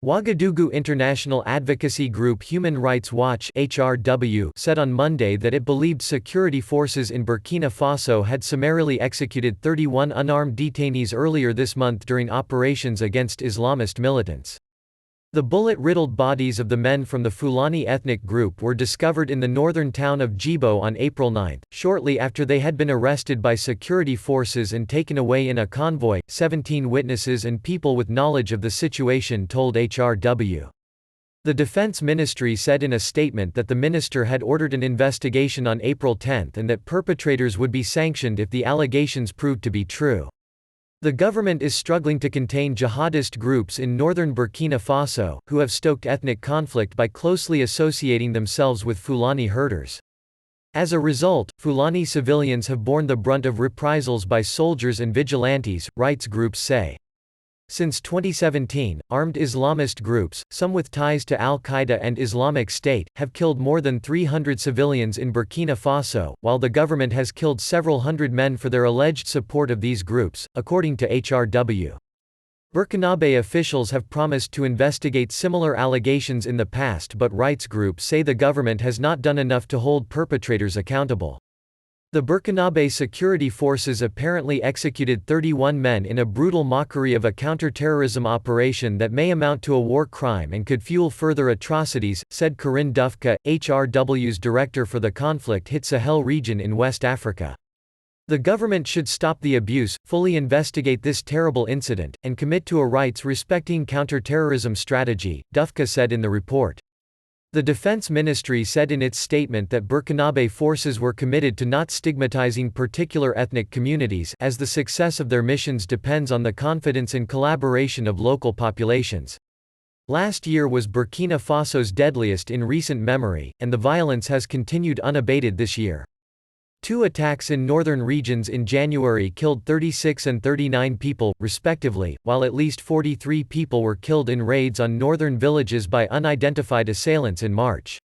Ouagadougou international advocacy group Human Rights Watch (HRW) said on Monday that it believed security forces in Burkina Faso had summarily executed 31 unarmed detainees earlier this month during operations against Islamist militants. The bullet-riddled bodies of the men from the Fulani ethnic group were discovered in the northern town of Djibo on April 9, shortly after they had been arrested by security forces and taken away in a convoy, 17 witnesses and people with knowledge of the situation told HRW. The Defense Ministry said in a statement that the minister had ordered an investigation on April 10 and that perpetrators would be sanctioned if the allegations proved to be true. The government is struggling to contain jihadist groups in northern Burkina Faso, who have stoked ethnic conflict by closely associating themselves with Fulani herders. As a result, Fulani civilians have borne the brunt of reprisals by soldiers and vigilantes, rights groups say. Since 2017, armed Islamist groups, some with ties to al-Qaeda and Islamic State, have killed more than 300 civilians in Burkina Faso, while the government has killed several hundred men for their alleged support of these groups, according to HRW. Burkinabe officials have promised to investigate similar allegations in the past, but rights groups say the government has not done enough to hold perpetrators accountable. The Burkinabe security forces apparently executed 31 men in a brutal mockery of a counter-terrorism operation that may amount to a war crime and could fuel further atrocities, said Corinne Dufka, HRW's director for the conflict-hit Sahel region in West Africa. The government should stop the abuse, fully investigate this terrible incident, and commit to a rights-respecting counter-terrorism strategy, Dufka said in the report. The Defense Ministry said in its statement that Burkinabe forces were committed to not stigmatizing particular ethnic communities, as the success of their missions depends on the confidence and collaboration of local populations. Last year was Burkina Faso's deadliest in recent memory, and the violence has continued unabated this year. 2 attacks in northern regions in January killed 36 and 39 people, respectively, while at least 43 people were killed in raids on northern villages by unidentified assailants in March.